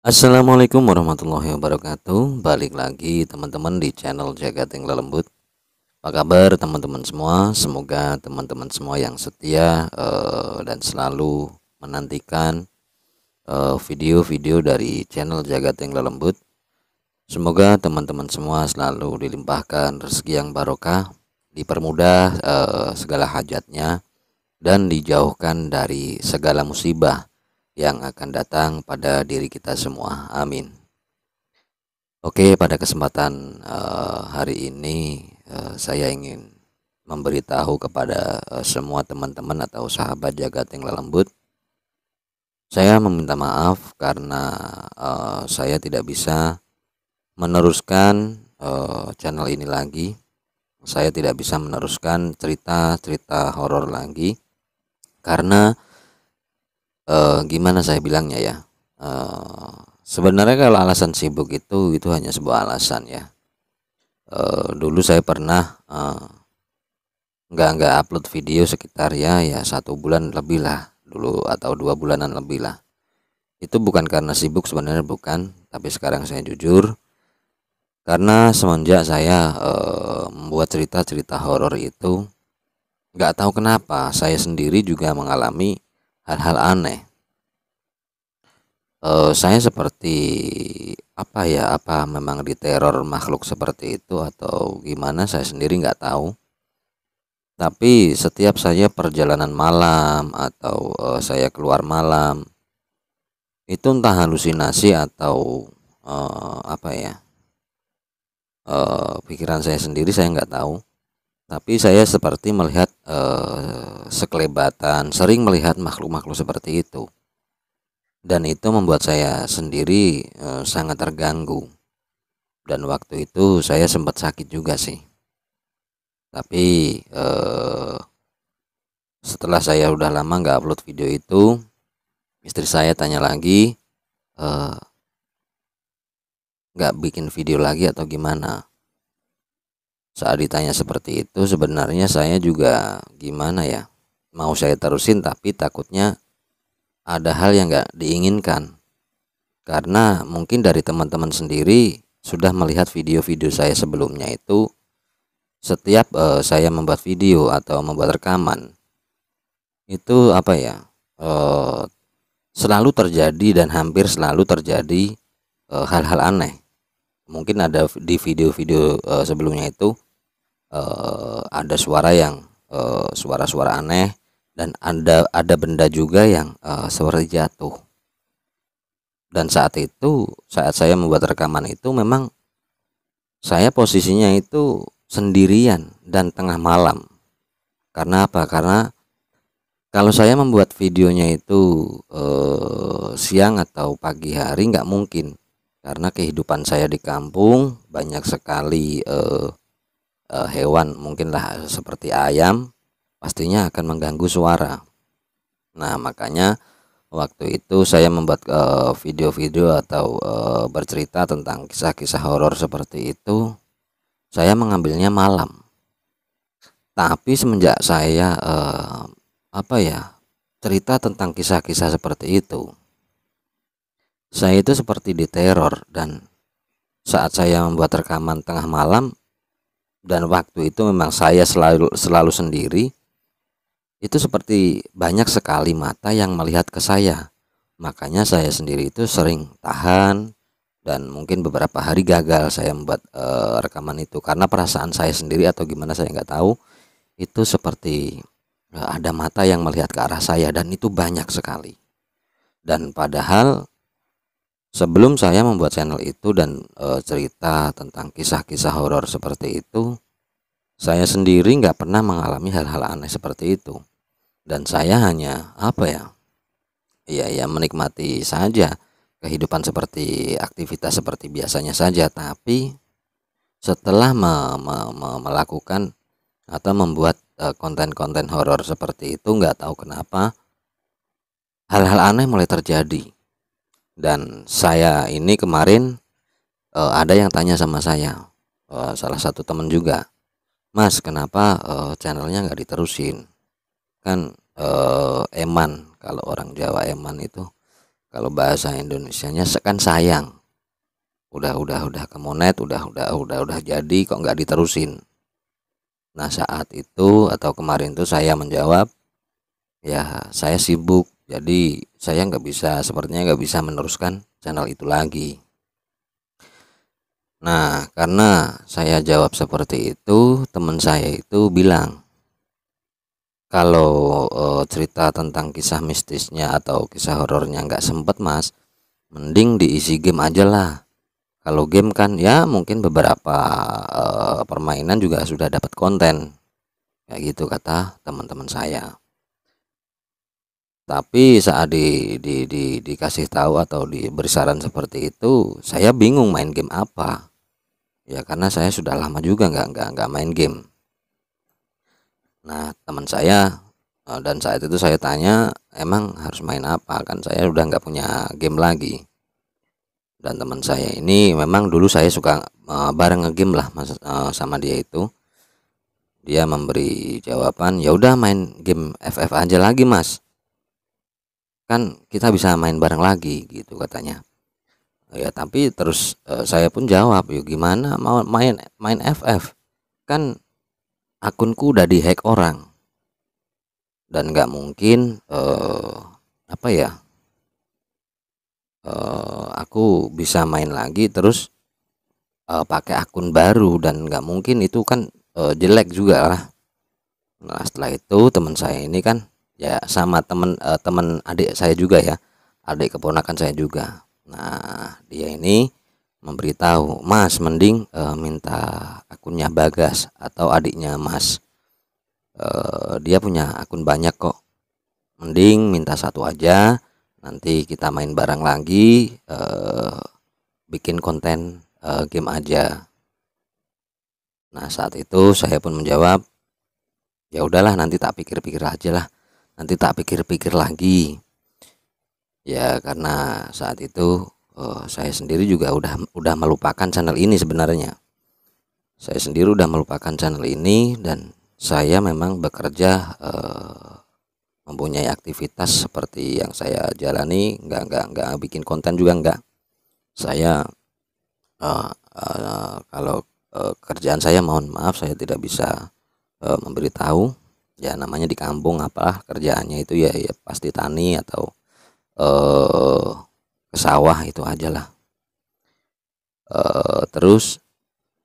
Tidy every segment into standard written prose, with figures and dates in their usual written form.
Assalamualaikum warahmatullahi wabarakatuh. Balik lagi teman-teman di channel Jagat yang Lembut. Apa kabar teman-teman semua? Semoga teman-teman semua yang setia dan selalu menantikan video-video dari channel Jagat yang Lembut. Semoga teman-teman semua selalu dilimpahkan rezeki yang barokah, dipermudah segala hajatnya, dan dijauhkan dari segala musibah yang akan datang pada diri kita semua. Amin. Oke, pada kesempatan hari ini saya ingin memberitahu kepada semua teman-teman atau sahabat Jagat yang Lembut. Saya meminta maaf karena saya tidak bisa meneruskan channel ini lagi. Saya tidak bisa meneruskan cerita-cerita horor lagi karena gimana saya bilangnya ya. Sebenarnya kalau alasan sibuk itu hanya sebuah alasan ya. Dulu saya pernah nggak upload video sekitar ya 1 bulan lebih lah dulu, atau 2 bulanan lebih lah. Itu bukan karena sibuk, sebenarnya bukan, tapi sekarang saya jujur karena semenjak saya membuat cerita-cerita horor itu, nggak tahu kenapa saya sendiri juga mengalami hal-hal aneh. Saya seperti apa memang diteror makhluk seperti itu atau gimana, saya sendiri nggak tahu. Tapi setiap saya perjalanan malam atau saya keluar malam, itu entah halusinasi atau pikiran saya sendiri, saya nggak tahu. Tapi saya seperti melihat sekelebatan, sering melihat makhluk-makhluk seperti itu. Dan itu membuat saya sendiri sangat terganggu. Dan waktu itu saya sempat sakit juga sih. Tapi setelah saya udah lama nggak upload video itu, istri saya tanya lagi, nggak bikin video lagi atau gimana. Saat ditanya seperti itu, sebenarnya saya juga gimana ya, mau saya terusin tapi takutnya ada hal yang nggak diinginkan. Karena mungkin dari teman-teman sendiri sudah melihat video-video saya sebelumnya itu, setiap saya membuat video atau membuat rekaman itu selalu terjadi dan hampir selalu terjadi hal-hal aneh. Mungkin ada di video-video sebelumnya itu ada suara yang suara-suara aneh, dan ada benda juga yang seperti jatuh. Dan saat saya membuat rekaman itu, memang saya posisinya itu sendirian dan tengah malam. Karena apa? Karena kalau saya membuat videonya itu siang atau pagi hari nggak mungkin, karena kehidupan saya di kampung banyak sekali hewan, mungkinlah seperti ayam, pastinya akan mengganggu suara. Nah, makanya waktu itu saya membuat video-video atau bercerita tentang kisah-kisah horor seperti itu, saya mengambilnya malam. Tapi semenjak saya cerita tentang kisah-kisah seperti itu, saya itu seperti diteror. Dan saat saya membuat rekaman tengah malam, dan waktu itu memang saya selalu sendiri, itu seperti banyak sekali mata yang melihat ke saya. Makanya saya sendiri itu sering tahan, dan mungkin beberapa hari gagal saya membuat rekaman itu karena perasaan saya sendiri atau gimana saya nggak tahu, itu seperti ada mata yang melihat ke arah saya, dan itu banyak sekali. Dan padahal sebelum saya membuat channel itu dan cerita tentang kisah-kisah horor seperti itu, saya sendiri nggak pernah mengalami hal-hal aneh seperti itu. Dan saya hanya menikmati saja kehidupan, seperti aktivitas seperti biasanya saja. Tapi setelah melakukan atau membuat konten-konten horor seperti itu, nggak tahu kenapa hal-hal aneh mulai terjadi. Dan saya ini kemarin ada yang tanya sama saya, salah satu teman juga, "Mas, kenapa channelnya nggak diterusin? Kan eman, kalau orang Jawa eman itu Kalau bahasa Indonesianya kan sayang. Udah ke monet, udah jadi kok nggak diterusin. Nah, saat itu atau kemarin tuh saya menjawab, ya saya sibuk, jadi saya sepertinya nggak bisa meneruskan channel itu lagi. Nah, karena saya jawab seperti itu, teman saya itu bilang, kalau cerita tentang kisah mistisnya atau kisah horornya nggak sempet mas, mending diisi game aja lah. Kalau game kan ya mungkin beberapa permainan juga sudah dapat konten, kayak gitu kata teman-teman saya. Tapi saat dikasih tahu atau diberi saran seperti itu, saya bingung main game apa. Ya karena saya sudah lama juga nggak main game. Nah, teman saya dan saat itu saya tanya, emang harus main apa? Kan saya udah nggak punya game lagi. Dan teman saya ini memang dulu saya suka bareng ngegame lah sama dia itu. Dia memberi jawaban, ya udah main game FF aja lagi mas, kan kita bisa main bareng lagi gitu katanya. Ya tapi terus saya pun jawab, yuk gimana mau main FF, kan akunku udah dihack orang dan nggak mungkin apa ya, aku bisa main lagi terus pakai akun baru, dan nggak mungkin itu kan jelek juga lah. Nah setelah itu teman saya ini kan ya sama teman adik saya juga ya, adik keponakan saya juga. Nah dia ini memberitahu, mas mending minta akunnya Bagas atau adiknya mas, dia punya akun banyak kok, mending minta satu aja, nanti kita main bareng lagi, bikin konten game aja. Nah saat itu saya pun menjawab, ya udahlah nanti tak pikir-pikir aja lah, nanti tak pikir-pikir lagi. Ya karena saat itu saya sendiri juga udah melupakan channel ini sebenarnya. Saya sendiri udah melupakan channel ini dan saya memang bekerja, mempunyai aktivitas seperti yang saya jalani, nggak bikin konten juga nggak. Saya kalau kerjaan saya, mohon maaf saya tidak bisa memberitahu. Ya namanya di kampung apalah kerjaannya itu ya, ya pasti tani atau ke sawah itu aja lah. Terus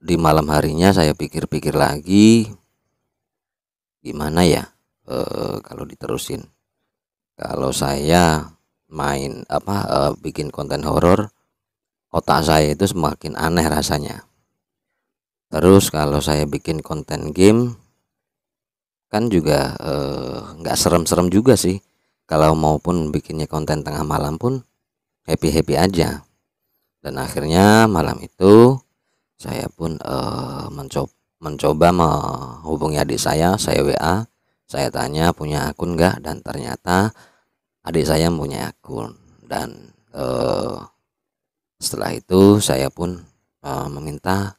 di malam harinya saya pikir-pikir lagi, gimana ya kalau diterusin. Kalau saya main bikin konten horor, otak saya itu semakin aneh rasanya. Terus kalau saya bikin konten game kan juga nggak serem-serem juga sih. Kalau maupun bikinnya konten tengah malam pun happy-happy aja. Dan akhirnya malam itu saya pun mencoba menghubungi adik saya WA, saya tanya punya akun enggak, dan ternyata adik saya punya akun. Dan setelah itu saya pun meminta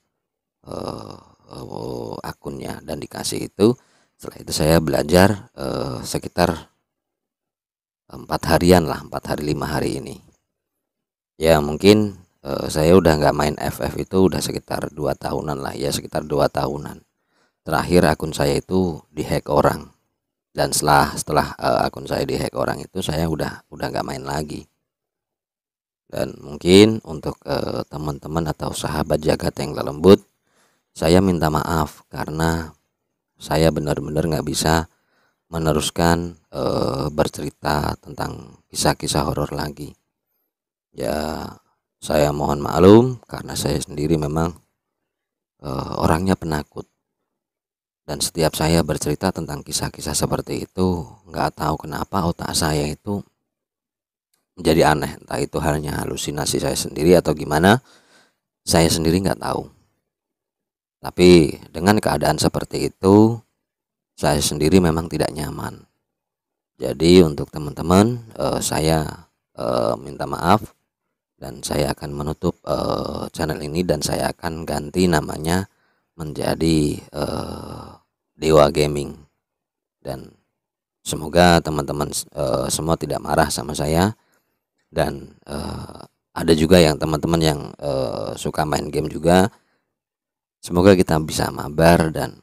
akunnya dan dikasih itu. Setelah itu saya belajar sekitar 4 harian lah, 4 hari 5 hari ini. Ya mungkin saya udah nggak main FF itu udah sekitar 2 tahunan lah ya, sekitar 2 tahunan. Terakhir akun saya itu dihack orang, dan setelah akun saya dihack orang itu saya udah nggak main lagi. Dan mungkin untuk teman-teman atau sahabat jagat yang lembut, saya minta maaf karena saya benar-benar nggak bisa meneruskan bercerita tentang kisah-kisah horor lagi. Ya saya mohon maklum karena saya sendiri memang orangnya penakut, dan setiap saya bercerita tentang kisah-kisah seperti itu, nggak tahu kenapa otak saya itu menjadi aneh. Entah itu hanya halusinasi saya sendiri atau gimana, saya sendiri nggak tahu. Tapi dengan keadaan seperti itu, saya sendiri memang tidak nyaman. Jadi untuk teman-teman, saya minta maaf, dan saya akan menutup channel ini dan saya akan ganti namanya menjadi Dewa Gaming. Dan semoga teman-teman semua tidak marah sama saya, dan ada juga yang teman-teman yang suka main game juga. Semoga kita bisa mabar dan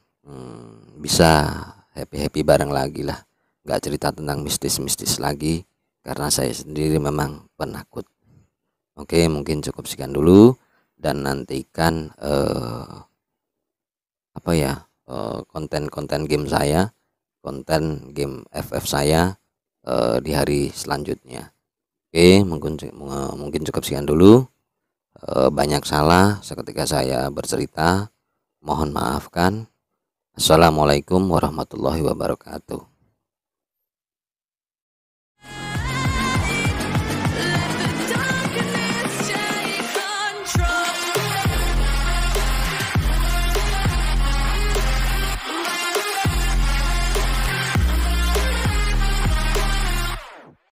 bisa happy-happy bareng lagi lah, nggak cerita tentang mistis-mistis lagi karena saya sendiri memang penakut. Oke, mungkin cukup sekian dulu, dan nantikan konten-konten game saya, konten game FF saya di hari selanjutnya. Oke, mungkin cukup sekian dulu. Banyak salah seketika saya bercerita, mohon maafkan. Assalamualaikum warahmatullahi wabarakatuh.